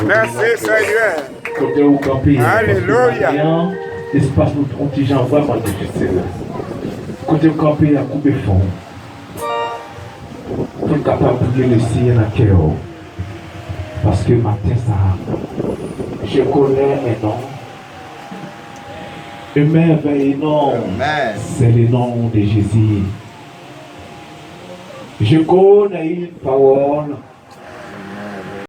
Merci Seigneur. Côté où camper. Alléluia. Espace pour un petit gens vraiment difficile. Côté où camper à couper fond. Pour capable de laisser un cœur. Parce que matin ça, je connais un nom. Un merveilleux nom. C'est le nom de Jésus. Je connais une parole.